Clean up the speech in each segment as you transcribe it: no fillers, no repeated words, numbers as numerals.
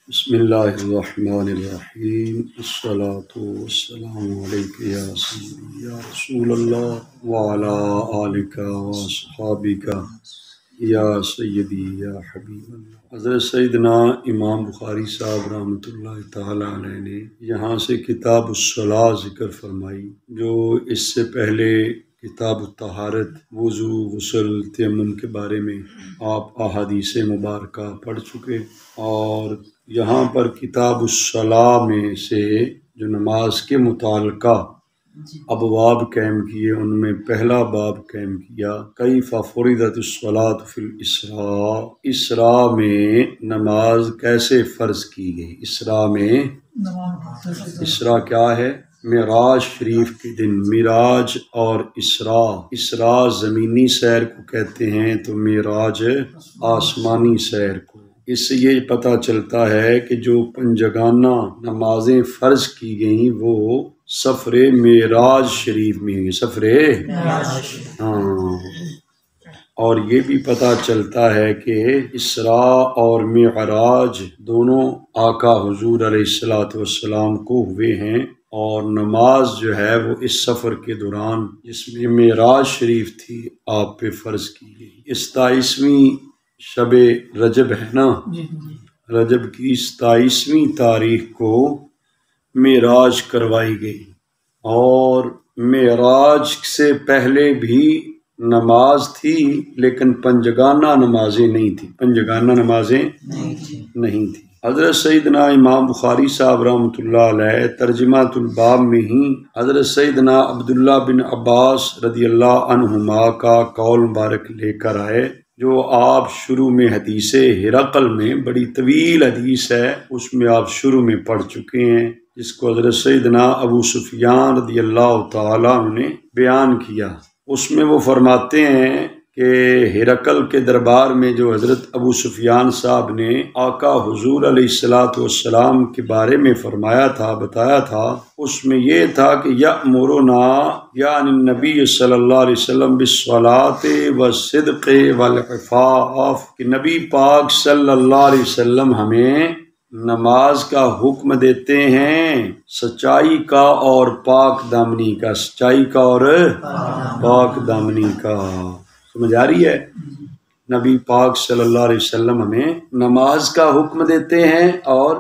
بسم اللہ الرحمن الرحیم الصلاۃ والسلام علیک یا سیدی یا رسول اللہ وعلی آلک واصحابک یا سیدی یا حبیب اللہ۔ حضرت سیدنا امام بخاری صاحب رحمۃ اللہ تعالی علیہ نے یہاں سے کتاب الصلاۃ ذکر فرمائی، جو اس سے پہلے کتاب الطہارت وضو غسل تیمم کے بارے میں آپ احادیث مبارکہ پڑھ چکے، اور یہاں پر کتاب الصلاۃ میں سے جو نماز کے متعلقہ ابواب قائم کیے، ان میں پہلا باب قائم کیا کیف فرضت الصلاۃ فی الاسراء، اسراء میں نماز کیسے فرض کی گئی۔ اسراء میں اسراء کیا ہے؟ معراج شریف کے دن معراج اور اسراء زمینی سیر کو کہتے ہیں، تو معراج آسمانی سیر کو۔ اس سے یہ پتہ چلتا ہے کہ جو پنجگانہ نمازیں فرض کی گئیں وہ سفر معراج شریف میں ہوئی، سفر اور یہ بھی پتہ چلتا ہے کہ اسراء اور معراج دونوں آقا حضور علیہ الصلوۃ والسلام کو ہوئے ہیں، اور نماز جو ہے وہ اس سفر کے دوران جس میں معراج شریف تھی آپ پہ فرض کی گئی۔ 27ویں شب رجب ہے نا، رجب کی 27ویں تاریخ کو معراج کروائی گئی، اور معراج سے پہلے بھی نماز تھی لیکن پنجگانہ نمازیں نہیں تھیں، پنجگانہ نمازیں نہیں تھیں۔ حضرت سیدنا امام بخاری صاحب رحمۃ اللہ علیہ ترجمۃ الباب میں ہی حضرت سیدنا عبداللہ بن عباس رضی اللہ عنہما کا قول مبارک لے کر آئے، جو آپ شروع میں حدیث ہرقل میں بڑی طویل حدیث ہے، اس میں آپ شروع میں پڑھ چکے ہیں، جس کو حضرت سیدنا ابو سفیان رضی اللہ تعالیٰ عنہ نے بیان کیا۔ اس میں وہ فرماتے ہیں کہ ہرقل کے دربار میں جو حضرت ابو سفیان صاحب نے آقا حضور علیہ الصلوۃ والسلام کے بارے میں فرمایا تھا، بتایا تھا، اس میں یہ تھا کہ یأمرنا یعنی نبی صلی اللہ علیہ وسلم بالصلاۃ والصدق والعفاف، کہ نبی پاک صلی اللہ علیہ وسلم ہمیں نماز کا حکم دیتے ہیں، سچائی کا اور پاک دامنی کا، سچائی کا اور پاک دامنی کا۔ سمجھ آ رہی ہے؟ نبی پاک صلی اللہ علیہ وسلم ہمیں نماز کا حکم دیتے ہیں اور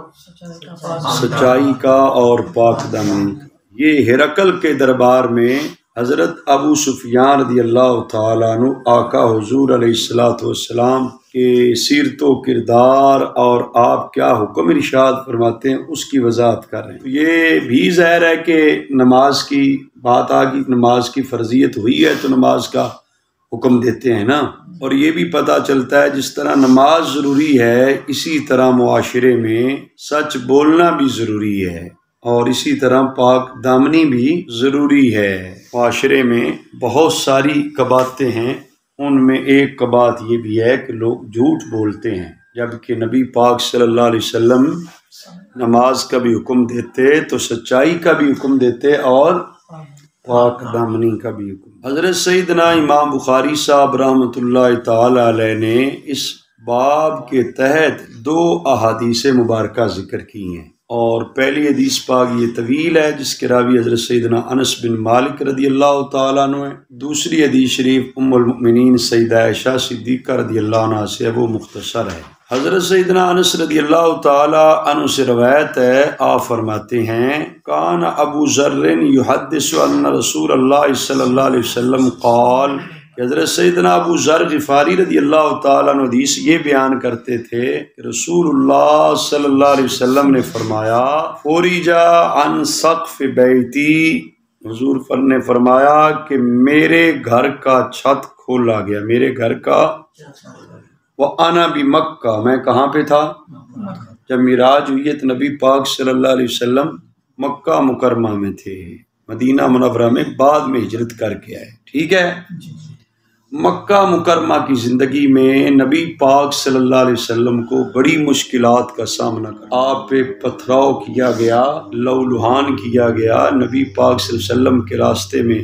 سچائی کا اور پاک دامنی کا۔ یہ ہرقل کے دربار میں حضرت ابو سفیان رضی اللہ تعالیٰ عنہ آقا حضور علیہ الصلوۃ والسلام کے سیرت و کردار اور آپ کیا حکم ارشاد فرماتے ہیں اس کی وضاحت کر رہے ہیں۔ یہ بھی ظاہر ہے کہ نماز کی بات آ گئی، نماز کی فرضیت ہوئی ہے تو نماز کا حکم دیتے ہیں نا، اور یہ بھی پتہ چلتا ہے جس طرح نماز ضروری ہے اسی طرح معاشرے میں سچ بولنا بھی ضروری ہے، اور اسی طرح پاک دامنی بھی ضروری ہے۔ معاشرے میں بہت ساری قباحتیں ہیں، ان میں ایک قباحت یہ بھی ہے کہ لوگ جھوٹ بولتے ہیں، جبکہ نبی پاک صلی اللہ علیہ وسلم نماز کا بھی حکم دیتے تو سچائی کا بھی حکم دیتے اور پاک دامنی کا بھی حکم۔ حضرت سیدنا امام بخاری صاحب رحمۃ اللہ تعالی علیہ نے اس باب کے تحت 2 احادیث مبارکہ ذکر کی ہیں، اور پہلی حدیث پاک یہ طویل ہے جس کے راوی حضرت سیدنا انس بن مالک رضی اللہ تعالیٰ عنہ ہے۔ دوسری حدیث شریف ام المؤمنین سیدہ عائشہ صدیقہ رضی اللہ عنہا سے وہ مختصر ہے۔ حضرت سیدنا انس رضی اللہ تعالیٰ عنہ سے روایت ہے، آپ فرماتے ہیں کان ابو ذر یحدث ان رسول اللہ صلی اللہ علیہ وسلم قال، کہ حضرت سیدنا ابو ذر غفاری رضی اللہ تعالیٰ عنہ حدیث یہ بیان کرتے تھے کہ رسول اللہ صلی اللہ علیہ وسلم نے فرمایا فورجا عن سقف بیتی، حضور نے فرمایا کہ میرے گھر کا چھت کھولا گیا، میرے گھر کا، وَأَنَا بِمَکَّہ، میں کہاں پہ تھا؟ جب معراج ہوئی ہے تو نبی پاک صلی اللہ علیہ وسلم مکہ مکرمہ میں تھے، مدینہ منورہ میں بعد میں ہجرت کر کے آئے، ٹھیک ہے۔ مکہ مکرمہ کی زندگی میں نبی پاک صلی اللہ علیہ وسلم کو بڑی مشکلات کا سامنا کرنا، آپ پہ پتھراؤ کیا گیا، لہولہان کیا گیا، نبی پاک صلی اللہ علیہ وسلم کے راستے میں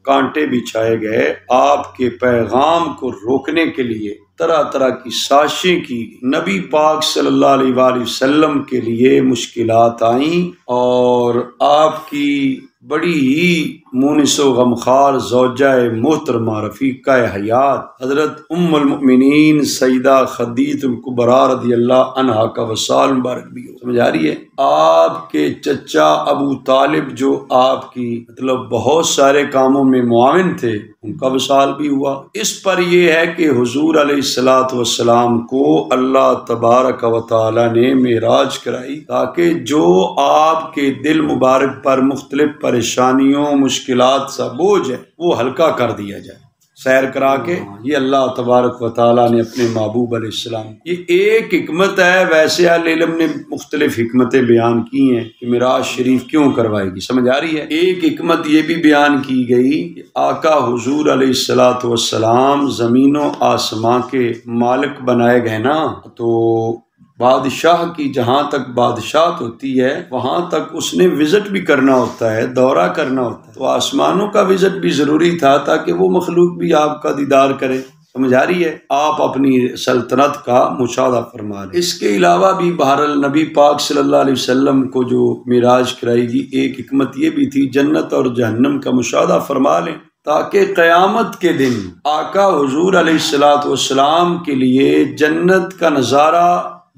کانٹے بچھائے گئے، آپ کے پیغام کو روکنے کے لیے طرح طرح کی سازشیں کی، نبی پاک صلی اللہ علیہ وآلہ وسلم کے لیے مشکلات آئیں، اور آپ کی بڑی ہی مونس و غمخوار زوجہ محترمہ رفیقہ حیات حضرت ام المؤمنین سیدہ خدیجہ الکبریٰ رضی اللہ عنہا کا وصال مبارک بھی ہو۔ سمجھ آ رہی ہے؟ آپ کے چچا ابو طالب جو آپ کی بہت سارے کاموں میں معاون تھے، ان کا وصال بھی ہوا۔ اس پر یہ ہے کہ حضور علیہ الصلوۃ والسلام کو اللہ تبارک و تعالی نے معراج کرائی تاکہ جو آپ کے دل مبارک پر مختلف پریشانیوں مشکلات سا بوجھ ہے وہ ہلکا کر دیا جائے سیر کرا کے۔ یہ اللہ تبارک و تعالیٰ نے اپنے محبوب علیہ السلام، یہ ایک حکمت ہے۔ ویسے اہل علم نے مختلف حکمتیں بیان کی ہیں کہ معراج شریف کیوں کروائے گی، سمجھ آ رہی ہے؟ ایک حکمت یہ بھی بیان کی گئی کہ آقا حضور علیہ الصلوۃ والسلام زمین و آسمان کے مالک بنائے گئے نا، تو بادشاہ کی جہاں تک بادشاہت ہوتی ہے وہاں تک اس نے وزٹ بھی کرنا ہوتا ہے، دورہ کرنا ہوتا ہے، تو آسمانوں کا وزٹ بھی ضروری تھا تاکہ وہ مخلوق بھی آپ کا دیدار کرے۔ سمجھ آ رہی ہے؟ آپ اپنی سلطنت کا مشاہدہ فرما لیں۔ اس کے علاوہ بھی بہرحال نبی پاک صلی اللہ علیہ وسلم کو جو معراج کرائی گی، ایک حکمت یہ بھی تھی جنت اور جہنم کا مشاہدہ فرما لیں تاکہ قیامت کے دن آقا حضور علیہ الصلوۃ والسلام کے لیے جنت کا نظارہ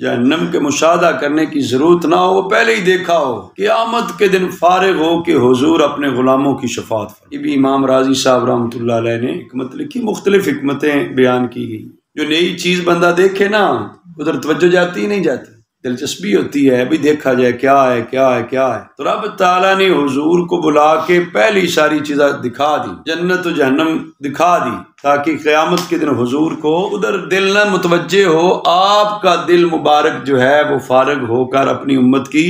جہنم کے مشاہدہ کرنے کی ضرورت نہ ہو، وہ پہلے ہی دیکھا ہو، قیامت کے دن فارغ ہو کہ حضور اپنے غلاموں کی شفاعت فرمائیں۔ یہ بھی امام راضی صاحب رحمۃ اللہ علیہ نے حکمت لکھی، مختلف حکمتیں بیان کی گئی۔ جو نئی چیز بندہ دیکھے نا ادھر توجہ جاتی ہی نہیں جاتی، دلچسپی ہوتی ہے، ابھی دیکھا جائے کیا ہے کیا ہے کیا ہے، تو رب تعالیٰ نے حضور کو بلا کے پہلی ساری چیزیں دکھا دی، جنت و جہنم دکھا دی تاکہ قیامت کے دن حضور کو ادھر دل نہ متوجہ ہو، آپ کا دل مبارک جو ہے وہ فارغ ہو کر اپنی امت کی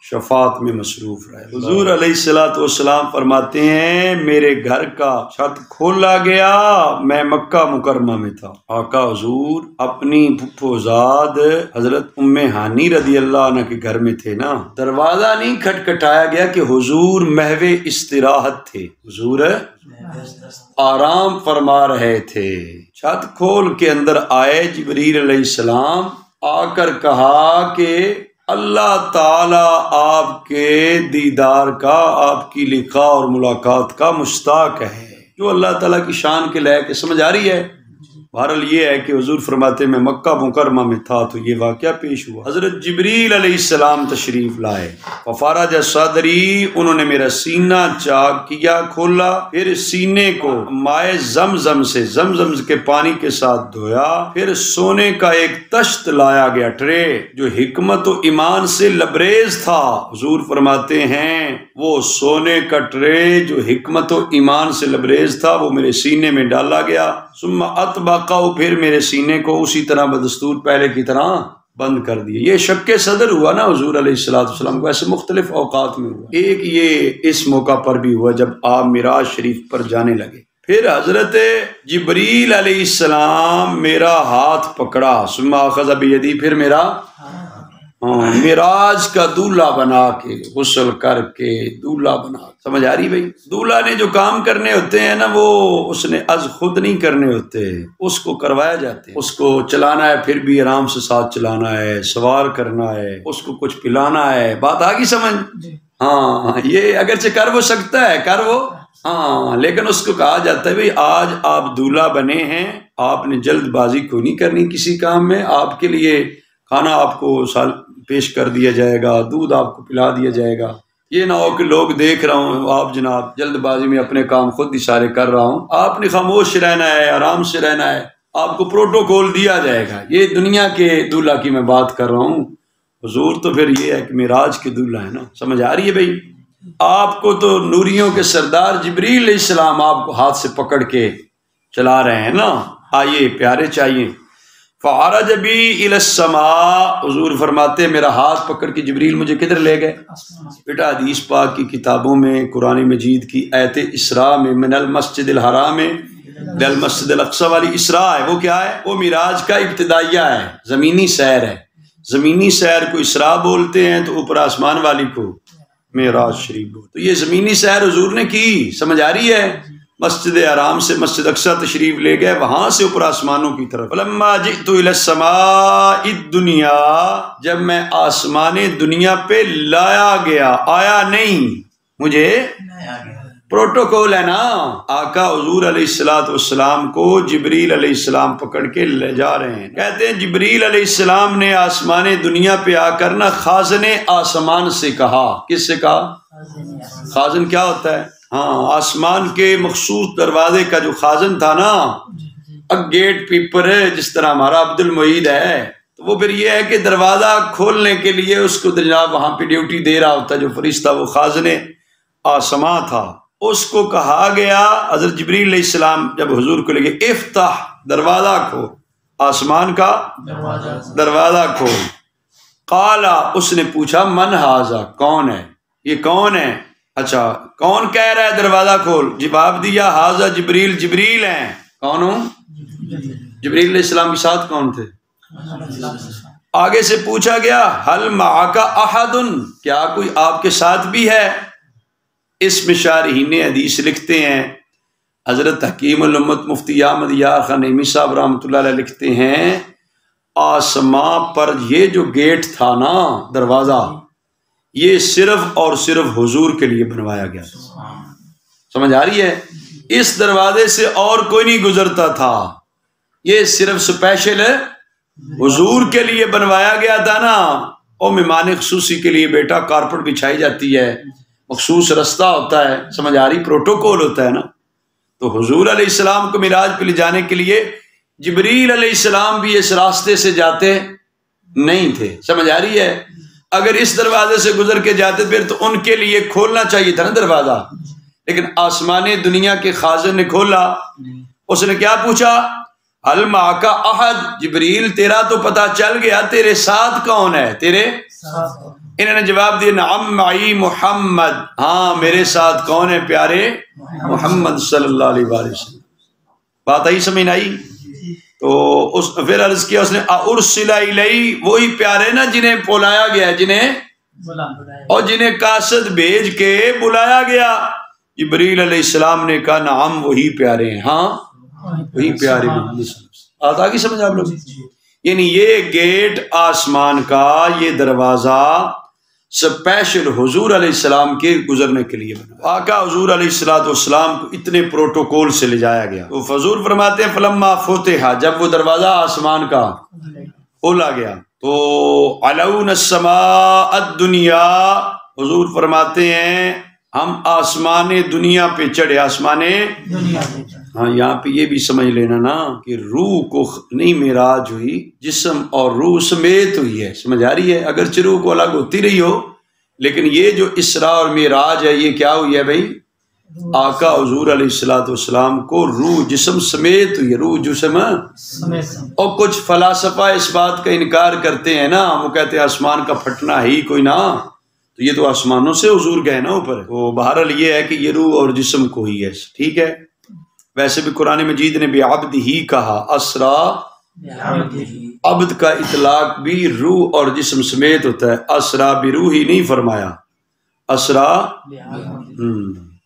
شفاعت میں مصروف رہے۔ حضور علیہ الصلوۃ والسلام فرماتے ہیں میرے گھر کا چھت کھولا گیا، میں مکہ مکرمہ میں تھا، آقا حضور اپنی پھپھوزاد حضرت ام ہانی رضی اللہ عنہ کے گھر میں تھے نا، دروازہ نہیں کھٹکھٹایا گیا کہ حضور محو استراحت تھے، حضور آرام فرما رہے تھے، چھت کھول کے اندر آئے جبریل علیہ السلام، آ کر کہا کہ اللہ تعالیٰ آپ کے دیدار کا، آپ کی لقاء اور ملاقات کا مشتاق ہے، جو اللہ تعالیٰ کی شان کے لائق ہے۔ سمجھ آ رہی ہے؟ بہرحال یہ ہے کہ حضور فرماتے میں مکہ مکرمہ میں تھا تو یہ واقعہ پیش ہوا، حضرت جبریل علیہ السلام تشریف لائے، ففرج صدری، انہوں نے میرا سینہ چاک کیا، کھولا، پھر سینے کو مائے زمزم سے، زمزم کے پانی کے ساتھ دھویا، پھر سونے کا ایک تشت لایا گیا، ٹرے جو حکمت و ایمان سے لبریز تھا، حضور فرماتے ہیں وہ سونے کا ٹرے جو حکمت و ایمان سے لبریز تھا وہ میرے سینے میں ڈالا گیا، ثم اطبقہ، پھر میرے سینے کو اسی طرح بدستور پہلے کی طرح بند کر دیے۔ یہ شک صدر ہوا نا حضور علیہ الصلوۃ والسلام کو، ایسے مختلف اوقات میں ہوا، ایک یہ اس موقع پر بھی ہوا جب آپ معراج شریف پر جانے لگے۔ پھر حضرت جبریل علیہ السلام میرا ہاتھ پکڑا، ثم اخذ بیدی، پھر میرا معراج کا دولہا بنا کے، غسل کر کے دولہا بنا، سمجھ آ رہی بھائی؟ دولہا نے جو کام کرنے ہوتے ہیں نا وہ اس نے از خود نہیں کرنے ہوتے، اس کو کروایا جاتے ہیں، اس کو چلانا ہے پھر بھی آرام سے ساتھ چلانا ہے، سوار کرنا ہے، اس کو کچھ پلانا ہے، بات آگی سمجھ؟ ہاں، یہ اگرچہ کر وہ سکتا ہے، کر وہ ہاں، لیکن اس کو کہا جاتا ہے بھئی آج آپ دولہا بنے ہیں، آپ نے جلد بازی کو نہیں کرنی کسی کام میں، آپ کے لیے کھانا آپ کو پیش کر دیا جائے گا، دودھ آپ کو پلا دیا جائے گا، یہ نہ ہو کہ لوگ دیکھ رہا ہوں آپ جناب جلد بازی میں اپنے کام خود اشارے کر رہا ہوں، آپ نے خاموش رہنا ہے، آرام سے رہنا ہے، آپ کو پروٹوکول دیا جائے گا۔ یہ دنیا کے دولہا کی میں بات کر رہا ہوں، حضور تو پھر یہ ہے کہ معراج کے دولہا ہے نا، سمجھ آ رہی ہے بھائی؟ آپ کو تو نوریوں کے سردار جبریل علیہ السلام آپ کو ہاتھ سے پکڑ کے چلا رہے ہیں نا، آئیے پیارے چاہیے۔ فعرج بی الی السماء، حضور فرماتے میرا ہاتھ پکڑ کے جبریل مجھے کدھر لے گئے؟ بیٹا حدیث پاک کی کتابوں میں قرآن مجید کی آیت اسراء میں من المسجد الحرام الی المسجد الاقصی والی اسراء ہے، وہ کیا ہے؟ وہ معراج کا ابتدائیہ ہے، زمینی سیر ہے، زمینی سیر کو اسراء بولتے ہیں تو اوپر آسمان والی کو معراج شریف بولتے، تو یہ زمینی سیر حضور نے کی، سمجھ آ رہی ہے؟ مسجد حرام سے مسجد اقصی تشریف لے گئے، وہاں سے اوپر آسمانوں کی طرف۔ فلما جئت الى السماء الدنیا، جب میں آسمان دنیا پہ لایا گیا، آیا نہیں، مجھے پروٹوکول ہے نا، آقا حضور علیہ السلام کو جبریل علیہ السلام پکڑ کے لے جا رہے ہیں۔ کہتے ہیں جبریل علیہ السلام نے آسمان دنیا پہ آ کر نا خازن آسمان سے کہا۔ کس سے کہا؟ خازن کیا ہوتا ہے؟ ہاں، آسمان کے مخصوص دروازے کا جو خازن تھا نا، گیٹ پیپر ہے، جس طرح ہمارا عبد المعید ہے، تو وہ پھر یہ ہے کہ دروازہ کھولنے کے لیے اس کو جناب وہاں پہ ڈیوٹی دے رہا ہوتا ہے جو فرشتہ، وہ خازن آسمان تھا۔ اس کو کہا گیا، حضرت جبریل علیہ السلام جب حضور کو لے گئے، افتح، دروازہ کھول، آسمان کا دروازہ کھول۔ قالا، اس نے پوچھا، من ھذا، کون ہے یہ، کون ہے؟ اچھا، کون کہہ رہا ہے دروازہ کھول؟ جواب دیا، ھذا جبریل، جبریل ہیں۔ کون ہوں؟ جبریل علیہ السلام کے ساتھ کون تھے؟ آگے سے پوچھا گیا، حل معک احد، کیا کوئی آپ کے ساتھ بھی ہے؟ اس میں شارحین حدیث لکھتے ہیں، حضرت حکیم الامت مفتی احمد یار خان نعیمی صاحب رحمۃ اللہ علیہ لکھتے ہیں، آسمان پر یہ جو گیٹ تھا نا، دروازہ، یہ صرف اور صرف حضور کے لیے بنوایا گیا تھا۔ سمجھ آ رہی ہے؟ اس دروازے سے اور کوئی نہیں گزرتا تھا، یہ صرف سپیشل حضور کے لیے بنوایا گیا تھا نا۔ اور مہمان خصوصی کے لیے بیٹا کارپٹ بچھائی جاتی ہے، مخصوص رستہ ہوتا ہے، سمجھ آ رہی، پروٹوکول ہوتا ہے نا۔ تو حضور علیہ السلام کو معراج پہ لے جانے کے لیے جبریل علیہ السلام بھی اس راستے سے جاتے نہیں تھے، سمجھ آ رہی ہے؟ اگر اس دروازے سے گزر کے جاتے پھر تو ان کے لیے کھولنا چاہیے تھا نا دروازہ، لیکن آسمان دنیا کے خازن نے کھولا۔ اس نے کیا پوچھا؟ حل معک احد، جبریل تیرا تو پتا چل گیا، تیرے ساتھ کون ہے؟ تیرے انہوں نے جواب دیا، نعم معی محمد، ہاں میرے ساتھ کون ہے؟ پیارے محمد صلی اللہ علیہ وآلہ وسلم۔ بات آئی سمجھ نہ آئی؟ تو پھر عرض کیا اس نے، ارسل الی، وہی پیارے نا جنہیں بلایا گیا، جنہیں قاصد بھیج کے بلایا گیا۔ جبریل علیہ السلام نے کہا، نعم وہی پیارے ہیں، ہاں وہی پیارے محمد صلی اللہ علیہ وسلم۔ آگے سمجھ آپ لوگ؟ یعنی یہ گیٹ آسمان کا، یہ دروازہ سپیشل حضور علیہ السلام کے گزرنے کے لیے بنا۔ آقا حضور علیہ السلام کو اتنے پروٹوکول سے لے جایا گیا۔ تو حضور فرماتے ہیں، فلما فتح، جب وہ دروازہ آسمان کا کھولا گیا، تو علون السماء الدنیا، حضور فرماتے ہیں ہم آسمان دنیا پہ چڑھے، آسمان دنیا پہ چڑھے۔ ہاں، یہاں پہ یہ بھی سمجھ لینا نا کہ روح کو نہیں معراج ہوئی، جسم اور روح سمیت ہوئی ہے، سمجھ آ رہی ہے؟ اگرچہ روح کو الگ ہوتی رہی ہو، لیکن یہ جو اسراء اور معراج ہے، یہ کیا ہوئی ہے بھائی؟ آقا حضور علیہ السلام کو روح جسم سمیت ہوئی ہے، روح جسم۔ اور کچھ فلاسفہ اس بات کا انکار کرتے ہیں نا، وہ کہتے ہیں آسمان کا پھٹنا ہی کوئی نہ، تو یہ تو آسمانوں سے حضور گئے نا اوپر۔ تو بہرحال یہ ہے کہ یہ روح اور جسم کو ہی ہے، ٹھیک ہے؟ ویسے بھی قرآن مجید نے بعبد ہی کہا، اسرا، عبد کا اطلاق بھی روح اور جسم سمیت ہوتا ہے، اسرا بروح ہی نہیں فرمایا، اسرا۔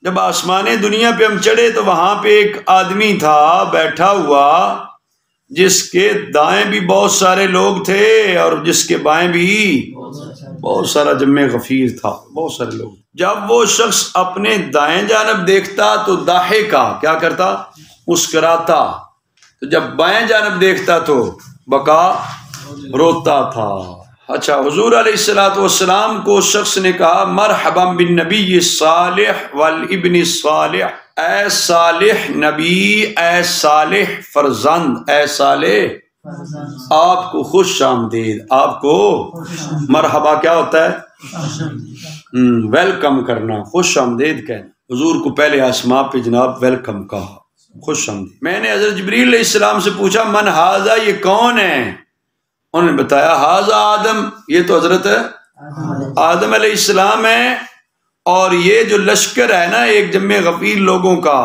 جب آسمان دنیا پہ ہم چڑھے تو وہاں پہ ایک آدمی تھا بیٹھا ہوا، جس کے دائیں بھی بہت سارے لوگ تھے اور جس کے بائیں بھی بہت سارا جمع غفیر تھا، بہت سارے لوگ۔ جب وہ شخص اپنے دائیں جانب دیکھتا تو ضاحکا، کیا کرتا؟ مسکراتا، تو جب بائیں جانب دیکھتا تو بکا، روتا تھا۔ اچھا، حضور علیہ السلام کو شخص نے کہا، مرحبا بالنبی الصالح والابن الصالح، اے صالح نبی، اے صالح فرزند، اے صالح، آپ کو خوش آمدید، آپ کو مرحبا کیا ہوتا ہے؟ ویلکم کرنا، خوش آمدید کہنا۔ حضور کو پہلے آسمان پہ جناب ویلکم کہا، خوش آمدید۔ میں نے حضرت جبریل علیہ السلام سے پوچھا، من ھذا، یہ کون ہے؟ انہوں نے بتایا، ھذا آدم، یہ تو حضرت آدم علیہ السلام ہے، اور یہ جو لشکر ہے نا ایک جمع غفیر لوگوں کا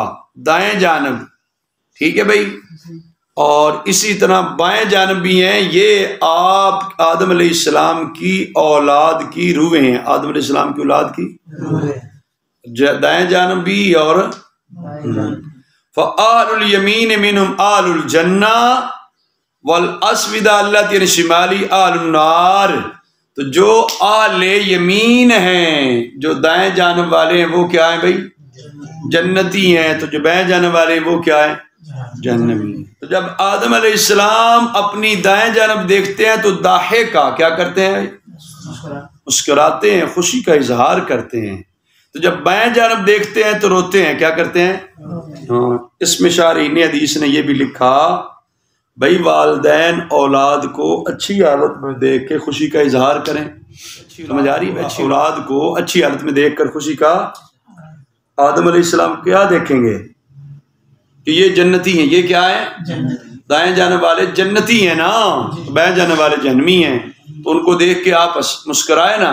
دائیں جانب، ٹھیک ہے بھائی، اور اسی طرح بائیں جانب بھی ہیں، یہ آپ آدم علیہ السلام کی اولاد کی روحیں ہیں، آدم علیہ السلام کی اولاد کی دائیں جانب بھی اور فآل الیمین منہم آل الجنہ والاسودہ التی شمالی آل النار، تو جو آل یمین ہیں، جو دائیں جانب والے ہیں وہ کیا ہیں بھائی؟ جنتی ہیں، تو جو بائیں جانب والے ہیں وہ کیا ہیں؟ جہنمی ہیں۔ تو جب آدم علیہ السلام اپنی دائیں جانب دیکھتے ہیں تو ضاحکہ کیا کرتے ہیں؟ مسکراتے ہیں، خوشی کا اظہار کرتے ہیں۔ تو جب بائیں جانب دیکھتے ہیں تو روتے ہیں، کیا کرتے ہیں؟ ہاں، اس میں شارحین حدیث نے یہ بھی لکھا بھائی والدین اولاد کو اچھی حالت میں دیکھ کے خوشی کا اظہار کریں، سمجھ آ رہی ہے؟ اچھی اولاد کو اچھی حالت میں دیکھ کر خوشی کا، آدم علیہ السلام کیا دیکھیں گے کہ یہ جنتی ہیں، یہ کیا ہے؟ دائیں جانب والے جنتی ہیں نا، بائیں جانب والے جہنمی ہیں، تو ان کو دیکھ کے آپ مسکرائے نا،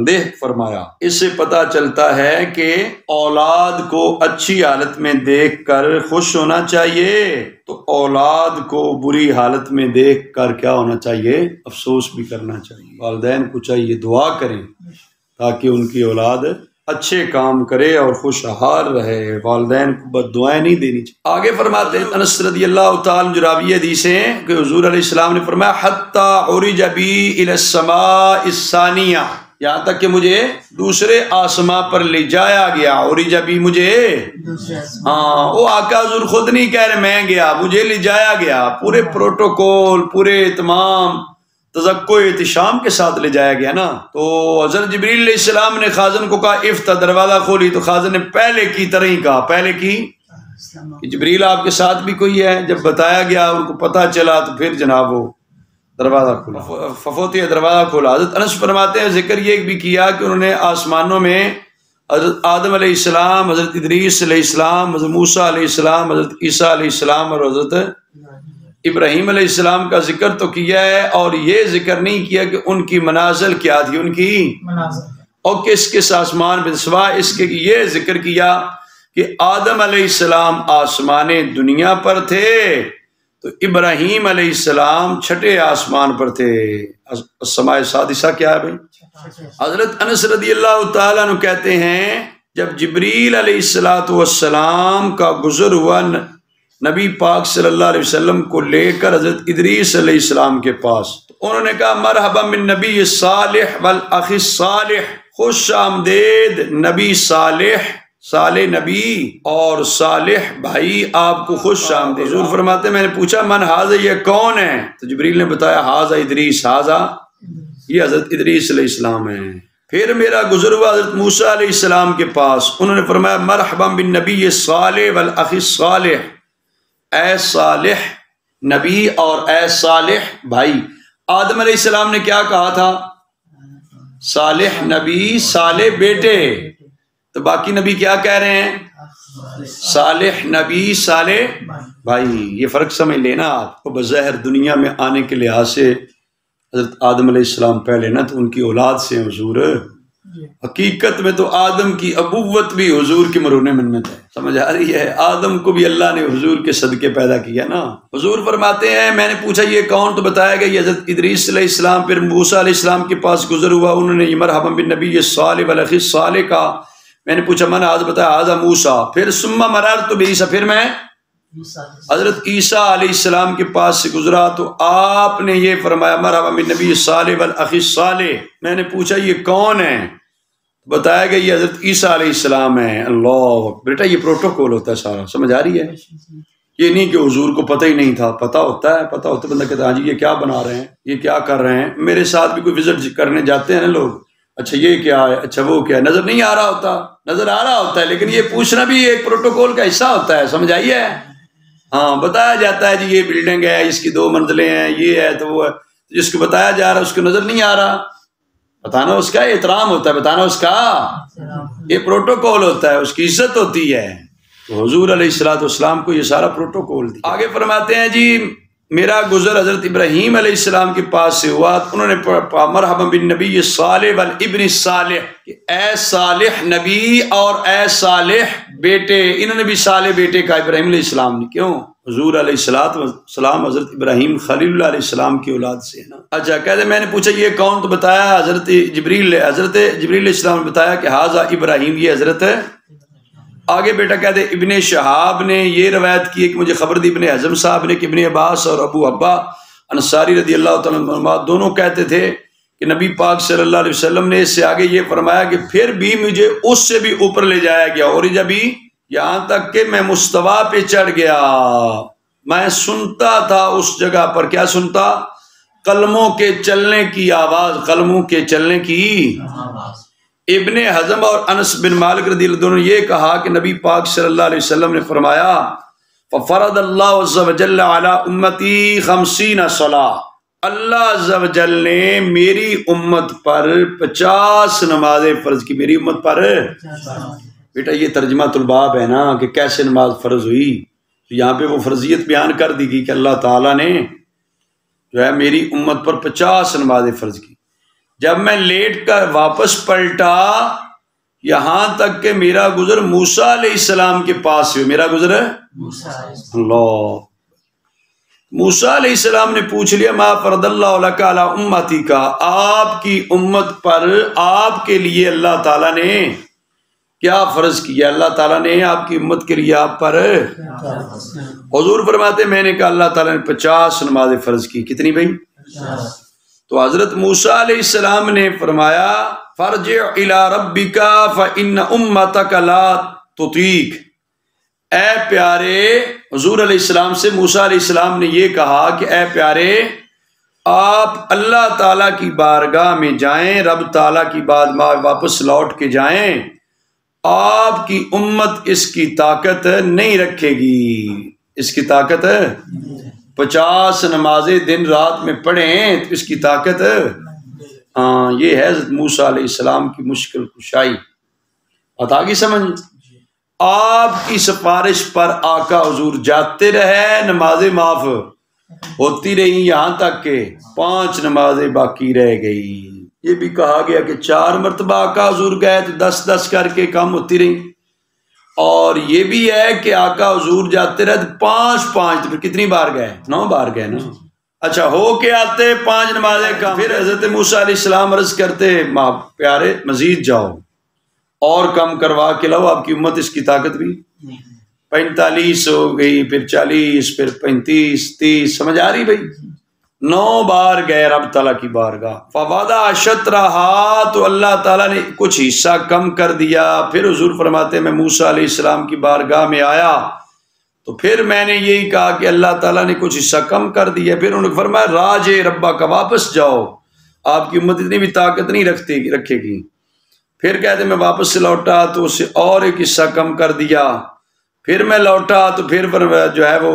دیکھ فرمایا۔ اس سے پتہ چلتا ہے کہ اولاد کو اچھی حالت میں دیکھ کر خوش ہونا چاہیے، تو اولاد کو بری حالت میں دیکھ کر کیا ہونا چاہیے؟ افسوس بھی کرنا چاہیے۔ والدین کو چاہیے دعا کریں تاکہ ان کی اولاد اچھے کام کرے اور خوشحال رہے، والدین کو بد دعائیں نہیں دینی چاہیے۔ آگے فرماتے ہیں انس رضی اللہ تعالیٰ جو راوی حدیث ہیں کہ حضور علیہ السلام نے فرمایا حتیٰ عرج بی الی السماء الثانیہ، یہاں تک کہ مجھے دوسرے آسماں پر لے جایا گیا۔ عرج بی، مجھے، ہاں وہ آقا حضور خود نہیں کہہ رہے میں گیا، مجھے لے جایا گیا، پورے پروٹوکول، پورے تمام تذکر احتشام کے ساتھ لے جایا گیا نا۔ تو حضرت جبریل علیہ السلام نے خازن کو کہا افتح، دروازہ کھولی، تو خازن نے پہلے کی طرح ہی کہا، پہلے کی کہ جبریل آپ کے ساتھ بھی کوئی ہے۔ جب بتایا گیا ان کو پتہ چلا تو پھر جناب وہ دروازہ کھولا، ففوتیہ، دروازہ کھولا۔ حضرت انس فرماتے ہیں ذکر یہ بھی کیا کہ انہوں نے آسمانوں میں حضرت آدم علیہ السلام، حضرت ادریس علیہ السلام، حضرت موسیٰ علیہ السلام، حضرت عیسیٰ علیہ السلام اور حضرت ابراہیم علیہ السلام کا ذکر تو کیا ہے، اور یہ ذکر نہیں کیا کہ ان کی منازل کیا تھی، ان کی اور کس کس آسمان میں، سوائے اس کے یہ ذکر کیا کہ آدم علیہ السلام آسمان دنیا پر تھے، تو ابراہیم علیہ السلام چھٹے آسمان پر تھے۔ السماء السادسہ کیا ہے بھائی؟ حضرت انس رضی اللہ تعالیٰ عنہ کہتے ہیں جب جبریل علیہ السلام کا گزر ہوا نبی پاک صلی اللہ علیہ وسلم کو لے کر حضرت ادریس علیہ السلام کے پاس، تو انہوں نے کہا مرحبا من نبی صالح والاخ صالح، خوش آمدید نبی صالح، صالح نبی اور صالح بھائی، آپ کو خوش آمدید۔ حضور فرماتے ہیں میں نے پوچھا من ھذا، یہ کون ہے؟ تو جبریل نے بتایا ھذا ادریس، ھذا یہ حضرت ادریس علیہ السلام ہیں۔ پھر میرا گزر ہوا حضرت موسیٰ علیہ السلام کے پاس، انہوں نے فرمایا مرحبا بالنبی صالح والاخ صالح، اے صالح نبی اور اے صالح بھائی۔ آدم علیہ السلام نے کیا کہا تھا؟ صالح نبی، صالح بیٹے، تو باقی نبی کیا کہہ رہے ہیں؟ صالح نبی، صالح بھائی۔ یہ فرق سمجھ لینا آپ کو، بظاہر دنیا میں آنے کے لحاظ سے حضرت آدم علیہ السلام پہلے نا، تو ان کی اولاد سے ہیں حضور، حقیقت میں تو آدم کی ابوت بھی حضور کی مرہون منت ہے، سمجھ آ رہی ہے؟ آدم کو بھی اللہ نے حضور کے صدقے پیدا کیا نا۔ حضور فرماتے ہیں میں نے پوچھا یہ کون؟ تو بتایا گیا یہ حضرت ادریس علیہ السلام۔ پھر موسیٰ علیہ السلام کے پاس گزر ہوا، انہوں نے یہ مرحبا بالنبی صالح والاخ صالح کا، میں نے پوچھا من ھذا، بتایا ھذا موسیٰ۔ پھر ثم مررت بعیسیٰ، پھر میں حضرت عیسیٰ علیہ السلام کے پاس سے گزرا، تو آپ نے یہ فرمایا مرحبا بالنبی صالح والاخ صالح۔ میں نے پوچھا یہ کون ہے؟ بتایا گیا یہ حضرت عیسیٰ علیہ السلام ہیں۔ اللہ بیٹا یہ پروٹوکول ہوتا ہے سارا، سمجھ آ رہی ہے؟ یہ نہیں کہ حضور کو پتہ ہی نہیں تھا، پتہ ہوتا ہے، پتہ ہوتا ہے، بندہ کہتا ہے ہاں جی یہ کیا بنا رہے ہیں، یہ کیا کر رہے ہیں۔ میرے ساتھ بھی کوئی وزٹ کرنے جاتے ہیں نا لوگ، اچھا یہ کیا ہے، اچھا وہ کیا ہے، نظر نہیں آ رہا ہوتا، نظر آ رہا ہوتا ہے، لیکن یہ پوچھنا بھی ایک پروٹوکول کا حصہ ہوتا ہے، سمجھ آئیے؟ ہاں بتایا جاتا ہے جی یہ بلڈنگ ہے، اس کی 2 منزلیں ہیں، یہ ہے تو وہ ہے، جس کو بتایا جا رہا ہے اس کو نظر نہیں آ رہا، بتانا اس کا احترام ہوتا ہے، بتانا اس کا یہ پروٹوکول ہوتا ہے، اس کی عزت ہوتی ہے۔ تو حضور علیہ السلام کو یہ سارا پروٹوکول دیا۔ آگے فرماتے ہیں جی میرا گزر حضرت ابراہیم علیہ السلام کے پاس سے ہوا، انہوں نے مرحبا بالنبی صالح والابن صالح، کہ اے صالح نبی اور اے صالح بیٹے، انہوں نے بھی صالح بیٹے کا ابراہیم علیہ السلام نے، کیوں؟ حضور علیہ السلام حضرت ابراہیم خلیل اللہ علیہ السلام کی اولاد سے ہے نا۔ اچھا کہتے میں نے پوچھا یہ کون؟ تو بتایا حضرت جبریل علیہ السلام نے بتایا کہ ھذا ابراہیم، یہ حضرت آگے بیٹا کہتے ہیں ابن شہاب نے یہ روایت کی ہے کہ مجھے خبر دی ابن اعظم صاحب نے کہ ابن عباس اور ابو عبا انصاری رضی اللہ تعالیٰ عنہ دونوں کہتے تھے کہ نبی پاک صلی اللہ علیہ وسلم نے اس سے آگے یہ فرمایا کہ پھر بھی مجھے اس سے بھی اوپر لے جایا گیا، اور جب بھی یہاں تک کہ میں مستوا پہ چڑھ گیا، میں سنتا تھا اس جگہ پر، کیا سنتا؟ قلموں کے چلنے کی آواز، قلموں کے چلنے کی آواز۔ ابن حزم اور انس بن مالک رضی اللہ عنہ نے یہ کہا کہ نبی پاک صلی اللہ علیہ وسلم نے فرمایا فَفَرَضَ اللَّهُ عَزَّ وَجَلَّ عَلَىٰ أُمَّتِي 50 صلاة، اللہ عز و جل نے میری امت پر 50 نمازیں فرض کی، میری امت پر۔ بیٹا یہ ترجمہ الباب ہے نا کہ کیسے نماز فرض ہوئی، تو یہاں پہ وہ فرضیت بیان کر دی گئی کہ اللہ تعالیٰ نے جو ہے میری امت پر 50 نمازیں فرض کی۔ جب میں لیٹ کر واپس پلٹا یہاں تک کہ میرا گزر موسیٰ علیہ السلام کے پاس ہوئے، میرا گزر اللہ، موسیٰ علیہ السلام نے پوچھ لیا ما فرض اللہ لک علی امتی کا، آپ کی امت پر آپ کے لیے اللہ تعالیٰ نے کیا فرض کیا؟ اللہ تعالیٰ نے آپ کی امت کے لیے آپ پر، حضور فرماتے میں نے کہا اللہ تعالیٰ نے 50 نمازیں فرض کی۔ کتنی بھائی؟ 50۔ تو حضرت موسیٰ علیہ السلام نے فرمایا فرجع الی ربک فإن امتک لا تطیق، اے پیارے، حضور علیہ السلام سے موسیٰ علیہ السلام نے یہ کہا کہ اے پیارے آپ اللہ تعالیٰ کی بارگاہ میں جائیں، رب تعالیٰ کی بات واپس لوٹ کے جائیں، آپ کی امت اس کی طاقت نہیں رکھے گی، اس کی طاقت 50 نمازیں دن رات میں پڑھیں تو اس کی طاقت، ہاں یہ ہے حضرت موسیٰ علیہ السلام کی مشکل کشائی۔ بات آگی سمجھ؟ آپ کی سفارش پر آقا حضور جاتے رہے، نمازیں معاف ہوتی رہی یہاں تک کہ 5 نمازیں باقی رہ گئی۔ یہ بھی کہا گیا کہ 4 مرتبہ آقا حضور گئے تو 10 کر کے کام ہوتی رہی، اور یہ بھی ہے کہ آقا حضور جاتے رہے تو 5 تو کتنی بار گئے؟ 9 بار گئے نا۔ اچھا ہو کے آتے 5 نمازیں کام، پھر حضرت موسیٰ علیہ السلام عرض کرتے پیارے مزید جاؤ اور کم کروا کے لاؤ، آپ کی امت اس کی طاقت بھی 45 ہو گئی، پھر 40، پھر 35، 30، سمجھ آ رہی بھائی؟ 9 بار گئے رب تعالیٰ کی بارگاہ، فوادہ شطرہا، تو اللہ تعالیٰ نے کچھ حصہ کم کر دیا۔ پھر حضور فرماتے میں موسیٰ علیہ السلام کی بارگاہ میں آیا تو پھر میں نے یہی کہا کہ اللہ تعالیٰ نے کچھ حصہ کم کر دیا۔ پھر انہوں نے فرمایا راجع ربا کا، واپس جاؤ، آپ کی امت اتنی بھی طاقت نہیں رکھے گی۔ پھر کہتے میں واپس سے لوٹا تو اس سے اور ایک حصہ کم کر دیا، پھر میں لوٹا تو پھر جو ہے وہ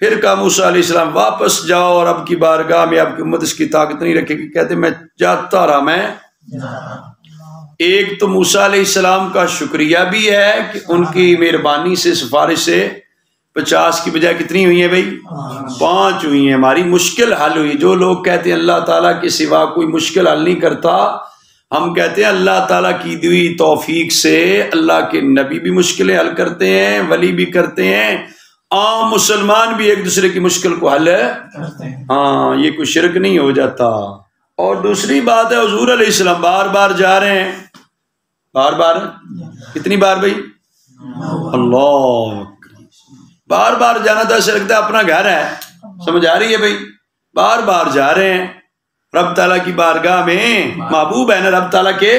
پھر کہا موسیٰ علیہ السلام واپس جاؤ اور اب کی بارگاہ میں آپ کی امت اس کی طاقت نہیں رکھے گی۔ کہتے میں جاتا رہا، میں ایک تو موسیٰ علیہ السلام کا شکریہ بھی ہے کہ ان کی مہربانی سے سفارش سے 50 کی بجائے کتنی ہوئی ہیں بھائی؟ 5 ہوئی ہیں، ہماری مشکل حل ہوئی۔ جو لوگ کہتے ہیں اللہ تعالیٰ کے سوا کوئی مشکل حل نہیں کرتا، ہم کہتے ہیں اللہ تعالیٰ کی دی توفیق سے اللہ کے نبی بھی مشکلیں حل کرتے ہیں، ولی بھی کرتے ہیں، عام مسلمان بھی ایک دوسرے کی مشکل کو حل کرتے ہیں، ہاں یہ کوئی شرک نہیں ہو جاتا۔ اور دوسری بات ہے حضور علیہ السلام بار بار جا رہے ہیں، بار بار کتنی بار بھائی؟ اللہ، بار بار جانا تو ایسے لگتا ہے اپنا گھر ہے، سمجھ آ رہی ہے بھائی؟ بار بار جا رہے ہیں رب تعالیٰ کی بارگاہ میں، محبوب ہے نا، رب تعالیٰ کے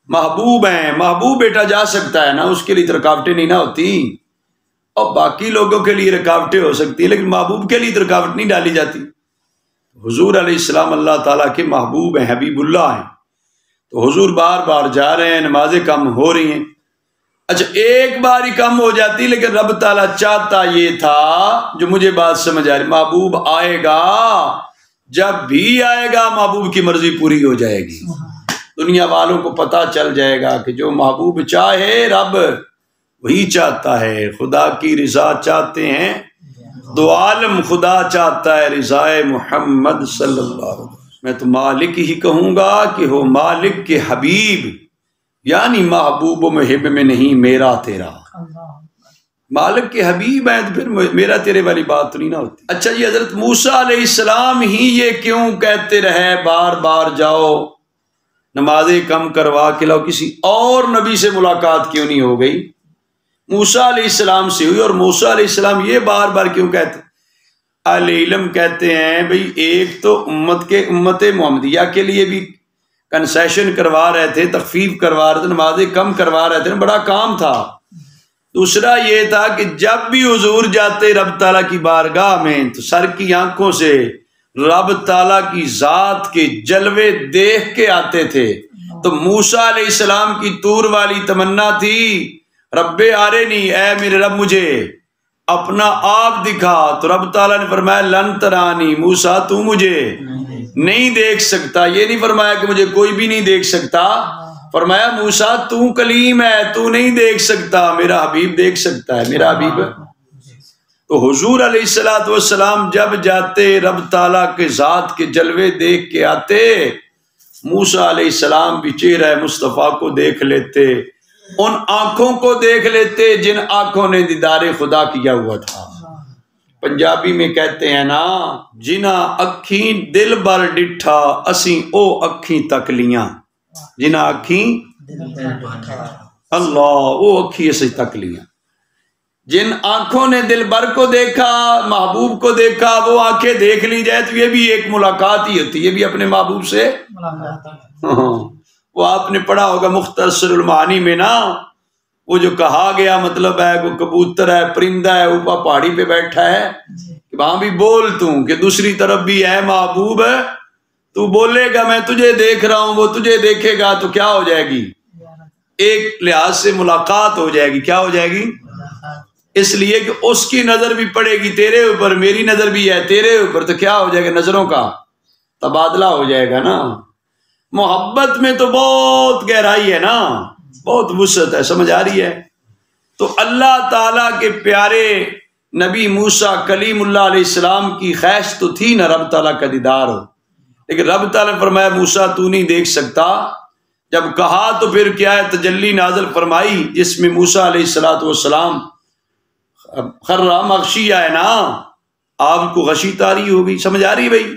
محبوب ہیں، محبوب بیٹا جا سکتا ہے نا، اس کے لیے رکاوٹیں نہیں نہ ہوتی، اور باقی لوگوں کے لیے رکاوٹیں ہو سکتی ہیں لیکن محبوب کے لیے رکاوٹ نہیں ڈالی جاتی۔ حضور علیہ السلام اللہ تعالیٰ کے محبوب ہیں، حبیب اللہ ہیں، تو حضور بار بار جا رہے ہیں، نمازیں کم ہو رہی ہیں۔ اچھا ایک بار ہی کم ہو جاتی لیکن رب تعالیٰ چاہتا یہ تھا، جو مجھے بات سمجھ آ رہی، محبوب آئے گا، جب بھی آئے گا محبوب کی مرضی پوری ہو جائے گی، دنیا والوں کو پتہ چل جائے گا کہ جو محبوب چاہے رب وہی چاہتا ہے، خدا کی رضا چاہتے ہیں، دو عالم خدا چاہتا ہے رضا محمد صلی اللہ علیہ وسلم۔ میں تو مالک ہی کہوں گا کہ ہو مالک کے حبیب، یعنی محبوب و محب میں نہیں میرا تیرا، مالک کے حبیب ہیں تو پھر میرا تیرے والی بات تو نہیں نہ ہوتی۔ اچھا یہ حضرت موسیٰ علیہ السلام ہی یہ کیوں کہتے رہے بار بار جاؤ نمازیں کم کروا کے لاؤ، کسی اور نبی سے ملاقات کیوں نہیں ہو گئی؟ موسیٰ علیہ السلام سے ہوئی، اور موسیٰ علیہ السلام یہ بار بار کیوں کہتے ہیں؟ اہل علم کہتے ہیں بھئی ایک تو امت محمدیہ کے لیے بھی کنسیشن کروا رہے تھے، تخفیف کروا رہے تھے، نمازیں کم کروا رہے تھے، بڑا کام تھا۔ دوسرا یہ تھا کہ جب بھی حضور جاتے رب تعالیٰ کی بارگاہ میں تو سر کی آنکھوں سے رب تعالیٰ کی ذات کے جلوے دیکھ کے آتے تھے۔ تو موسیٰ علیہ السلام کی طور والی تمنا تھی، رب آرنی، اے میرے رب مجھے اپنا آپ دکھا۔ تو رب تعالیٰ نے فرمایا لن ترانی، موسیٰ تو مجھے نہیں دیکھ سکتا۔ یہ نہیں فرمایا کہ مجھے کوئی بھی نہیں دیکھ سکتا، فرمایا موسیٰ تو کلیم ہے، تو نہیں دیکھ سکتا، میرا حبیب دیکھ سکتا ہے، میرا حبیب۔ تو حضور علیہ السلام جب جاتے رب تعالیٰ کے ذات کے جلوے دیکھ کے آتے، موسیٰ علیہ السلام بھی چہرہ مصطفیٰ کو دیکھ لیتے، ان آنکھوں کو دیکھ لیتے جن آنکھوں نے دیدار خدا کیا ہوا تھا۔ پنجابی میں کہتے ہیں نا، جنہ اکھیں دل بر ڈٹھا اسیں او اکھیں تک لیاں، جنہ اکھیں اللہ او اکھی اسیں تک لیاں۔ جن آنکھوں نے دل بر کو دیکھا، محبوب کو دیکھا، وہ آنکھیں دیکھ لی جائے تو یہ بھی ایک ملاقات ہی ہوتی ہے، یہ بھی اپنے محبوب سے۔ وہ آپ نے پڑھا ہوگا مختصر المعانی میں نا، وہ جو کہا گیا مطلب ہے وہ کبوتر ہے، پرندہ ہے، اوپر پہاڑی پہ بیٹھا ہے، کہ وہاں بھی بول توں کہ دوسری طرف بھی ہے محبوب ہے، تو بولے گا میں تجھے دیکھ رہا ہوں، وہ تجھے دیکھے گا، تو کیا ہو جائے گی؟ ایک لحاظ سے ملاقات ہو جائے گی۔ کیا ہو جائے گی؟ اس لیے کہ اس کی نظر بھی پڑے گی تیرے اوپر، میری نظر بھی ہے تیرے اوپر، تو کیا ہو جائے گا؟ نظروں کا تبادلہ ہو جائے گا نا۔ محبت میں تو بہت گہرائی ہے نا، بہت وسعت ہے، سمجھ آ رہی ہے؟ تو اللہ تعالیٰ کے پیارے نبی موسیٰ کلیم اللہ علیہ السلام کی خواہش تو تھی نا رب تعالیٰ کا دیدار ہو، لیکن رب تعالیٰ نے فرمایا موسیٰ تو نہیں دیکھ سکتا۔ جب کہا تو پھر کیا ہے؟ تجلی نازل فرمائی جس میں موسیٰ علیہ السلام خرہ مغشیہ ہے نا، آپ کو غشی طاری ہوگی، سمجھ آ رہی بھائی؟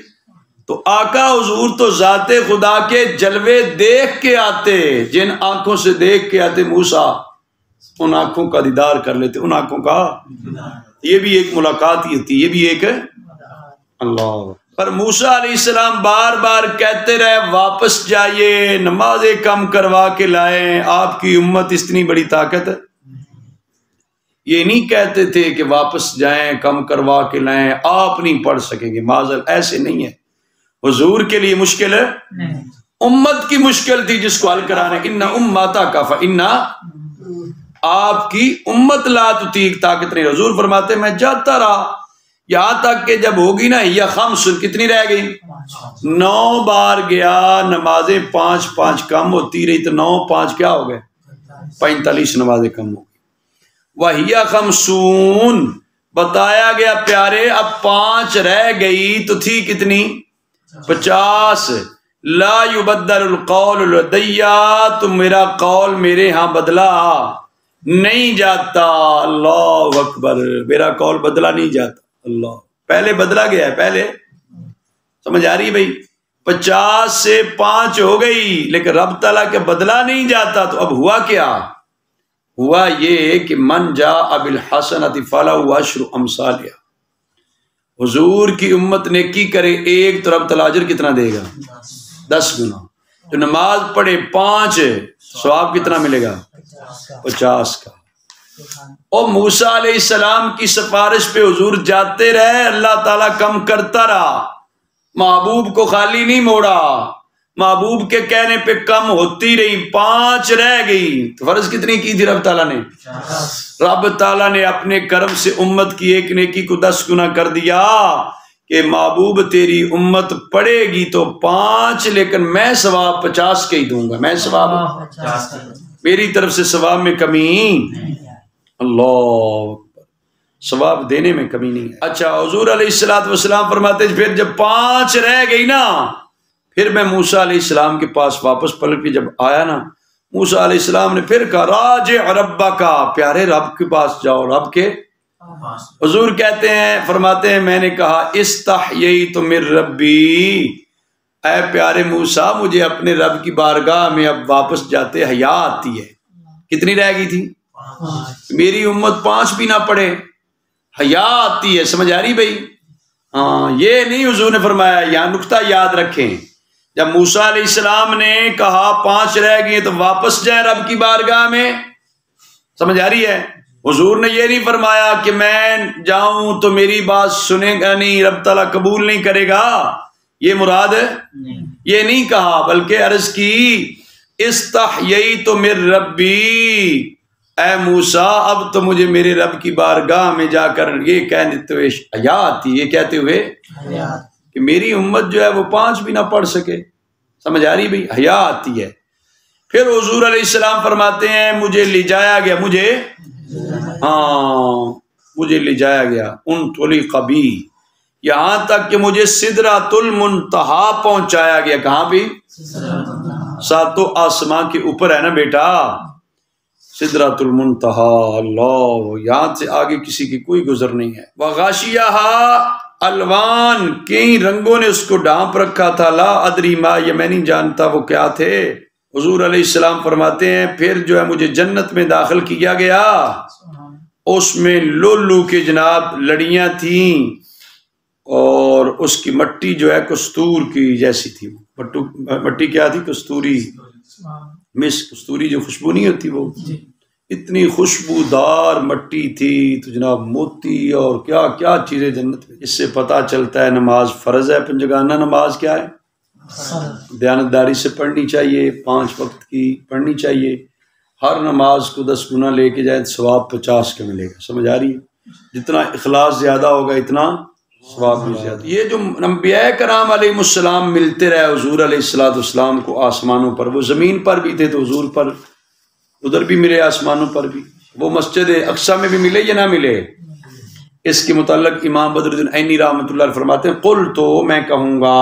تو آقا حضور تو ذات خدا کے جلوے دیکھ کے آتے، جن آنکھوں سے دیکھ کے آتے موسیٰ ان آنکھوں کا دیدار کر لیتے، ان آنکھوں کا۔ یہ بھی ایک ملاقات ہی ہوتی، یہ بھی ایک اللہ۔ پر موسیٰ علیہ السلام بار بار کہتے رہے واپس جائیے، نمازیں کم کروا کے لائیں، آپ کی امت اتنی بڑی طاقت ہے۔ یہ نہیں کہتے تھے کہ واپس جائیں کم کروا کے لائیں، آپ نہیں پڑھ سکیں گے، معذر ایسے نہیں ہے۔ حضور کے لیے مشکل ہے، امت کی مشکل تھی جس کو حل کرانے، ان امتا کا فإن، آپ کی امت لا تطیق، طاقت نہیں۔ حضور فرماتے میں جاتا رہا یہاں تک کہ جب ہوگی نا یا خمس، کتنی رہ گئی؟ 9 بار گیا، نمازیں 5 کم ہوتی رہی، تو 9 5 کیا ہو گئے؟ 45 نمازیں کم ہو گئی۔ وَهِيَ خَمْسُونَ، بتایا گیا پیارے اب 5 رہ گئی تو تھی کتنی؟ 50۔ لا يُبَدَّلُ الْقَوْلُ لَدَيَّ، تو میرا قول میرے ہاں بدلا نہیں جاتا۔ اللہ اکبر، میرا قول بدلا نہیں جاتا۔ اللہ پہلے بدلا گیا ہے، پہلے سمجھ آ رہی بھائی؟ 50 سے 5 ہو گئی، لیکن رب تعالیٰ کے بدلا نہیں جاتا۔ تو اب ہوا کیا؟ ہوا یہ کہ من جاء بالحسنۃ فلہ عشر امثالہا، حضور کی امت نیکی کرے ایک تو رب تعالیٰ اجر کتنا دے گا؟ 10 گنا۔ جو نماز پڑھے 5 ثواب کتنا ملے گا؟ 50 کا۔ اور موسیٰ علیہ السلام کی سفارش پہ حضور جاتے رہے، اللہ تعالیٰ کم کرتا رہا، محبوب کو خالی نہیں موڑا، محبوب کے کہنے پہ کم ہوتی رہی، 5 رہ گئی۔ تو فرض کتنی کی تھی رب تعالیٰ نے؟ رب تعالیٰ نے اپنے کرم سے امت کی ایک نیکی کو 10 گنا کر دیا کہ محبوب تیری امت پڑھے گی تو 5، لیکن میں ثواب 50 کے ہی دوں گا، میں ثواب میری طرف سے ثواب میں کمی، اللہ ثواب دینے میں کمی نہیں ہے۔ اچھا حضور علیہ السلام فرماتے پھر جب 5 رہ گئی نا، پھر میں موسیٰ علیہ السلام کے پاس واپس پلٹ کے جب آیا نا، موسیٰ علیہ السلام نے پھر کہا راجع ربک، پیارے رب کے پاس جاؤ، رب کے۔ حضور کہتے ہیں فرماتے ہیں میں نے کہا استحییت من ربی، اے پیارے موسیٰ مجھے اپنے رب کی بارگاہ میں اب واپس جاتے حیا آتی ہے۔ کتنی رہ گئی تھی؟ میری امت 5 بھی نہ پڑھے حیا آتی ہے. سمجھ آ رہی بھائی؟ ہاں، یہ نہیں حضور نے فرمایا. یہاں نقطہ یاد رکھیں، جب موسیٰ علیہ السلام نے کہا 5 رہ گئے تو واپس جائیں رب کی بارگاہ میں. سمجھ آ رہی ہے؟ حضور نے یہ نہیں فرمایا کہ میں جاؤں تو میری بات سنے گا نہیں، رب تعالیٰ قبول نہیں کرے گا، یہ مراد ہے یہ نہیں کہا، بلکہ عرض کی استحییت من ربی، اے موسیٰ اب تو مجھے میرے رب کی بارگاہ میں جا کر یہ کہتے ہوئے حیا آتی، یہ کہتے ہوئے کہ میری امت جو ہے وہ 5 بھی نہ پڑھ سکے. سمجھ آ رہی بھائی؟ حیا آتی ہے. پھر حضور علیہ السلام فرماتے ہیں مجھے لے جایا گیا، مجھے لے جایا گیا ان طلق بی، یہاں تک کہ مجھے سدرۃ المنتہا پہنچایا گیا. کہاں بھی؟ 7 آسمان کے اوپر ہے نا بیٹا، سدرۃ المنتہا. اللہ، یہاں سے آگے کسی کی کوئی گزر نہیں ہے. وغاشیہا الوان، کئی رنگوں نے اس کو ڈھانپ رکھا تھا. لا ادری ما، یہ میں نہیں جانتا وہ کیا تھے. حضور علیہ السلام فرماتے ہیں پھر جو ہے مجھے جنت میں داخل کیا گیا، اس میں لولو کے جناب لڑیاں تھیں، اور اس کی مٹی جو ہے کستور کی جیسی تھی. مٹی کیا تھی؟ کستوری، مسک، کستوری جو خوشبو نہیں ہوتی، وہ اتنی خوشبودار مٹی تھی. تو جناب موتی اور کیا کیا چیزیں جنت میں. اس سے پتہ چلتا ہے نماز فرض ہے. پنجگانہ نماز کیا ہے؟ دیانتداری سے پڑھنی چاہیے، 5 وقت کی پڑھنی چاہیے. ہر نماز کو 10 گنا لے کے جائیں ثواب 50 کا ملے گا. سمجھ آ رہی ہے؟ جتنا اخلاص زیادہ ہوگا اتنا ثواب بھی زیادہ. یہ جو انبیاء کرام علیہ السلام ملتے رہے حضور علیہ السلام کو آسمانوں پر، وہ زمین پر بھی تھے تو حضور پر ادھر بھی ملے، آسمانوں پر بھی. وہ مسجد اقصی میں بھی ملے یا نہ ملے؟ اس کے متعلق امام بدر الدین عینی رحمۃ اللہ علیہ فرماتے ہیں قل، تو میں کہوں گا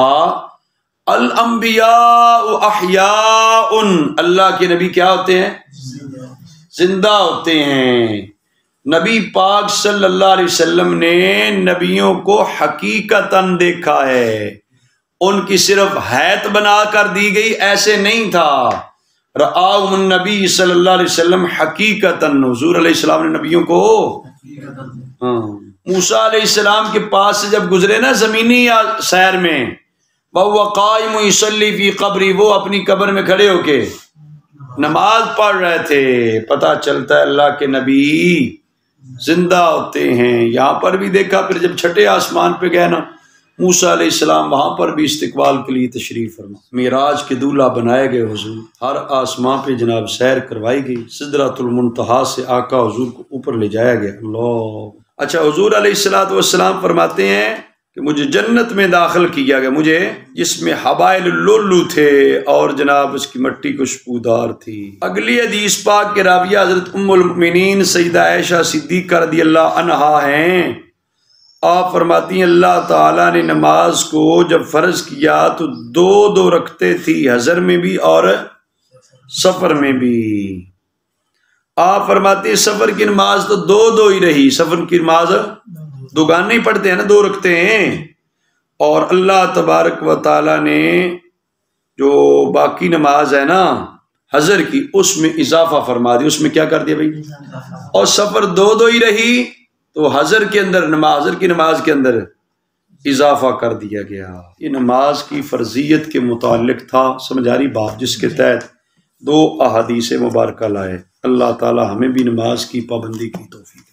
الانبیاء احیاء، اللہ کے نبی کیا ہوتے ہیں؟ زندہ ہوتے ہیں. نبی پاک صلی اللہ علیہ وسلم نے نبیوں کو حقیقتاً دیکھا ہے، ان کی صرف حیت بنا کر دی گئی، ایسے نہیں تھا. رآہم النبی صلی اللہ علیہ وسلم حقیقتاً، حضور علیہ السلام نے نبیوں کو موسیٰ علیہ السلام کے پاس سے جب گزرے نا زمینی سیر میں، وَهُوَ قَائِمٌ يُصَلِّي فِي قَبْرِهِ، وہ اپنی قبر میں کھڑے ہو کے نماز پڑھ رہے تھے. پتہ چلتا ہے اللہ کے نبی زندہ ہوتے ہیں. یہاں پر بھی دیکھا. پھر جب چھٹے آسمان پہ گئے نا موسیٰ علیہ السلام، وہاں پر بھی استقبال کے لیے تشریف فرما. معراج کے دولہا بنائے گئے حضور، ہر آسمان پہ جناب سیر کروائی گئی. سدرۃ المنتہا سے آقا حضور کو اوپر لے جایا گیا. اللہ. اچھا، حضور علیہ السلام فرماتے ہیں کہ مجھے جنت میں داخل کیا گیا، مجھے جس میں حبائل اللولو تھے اور جناب اس کی مٹی خوشبودار تھی. اگلی حدیث پاک کے راویہ حضرت ام المؤمنین سیدہ عائشہ صدیقہ رضی اللہ عنہا ہیں. آپ فرماتی ہیں اللہ تعالیٰ نے نماز کو جب فرض کیا تو 2 رکھتے تھی، حضر میں بھی اور سفر میں بھی. آپ فرماتے ہیں سفر کی نماز تو 2 ہی رہی. سفر کی نماز دوگانے ہی پڑھتے ہیں نا، 2 رکھتے ہیں. اور اللہ تبارک و تعالیٰ نے جو باقی نماز ہے نا حضر کی، اس میں اضافہ فرما دی. اس میں کیا کر دیا بھائی؟ اور سفر 2 ہی رہی تو حضر کے اندر حضر کی نماز کے اندر اضافہ کر دیا گیا. یہ نماز کی فرضیت کے متعلق تھا. سمجھ آ رہی بات؟ جس کے تحت 2 احادیث مبارکہ لائے. اللہ تعالی ہمیں بھی نماز کی پابندی کی توفیق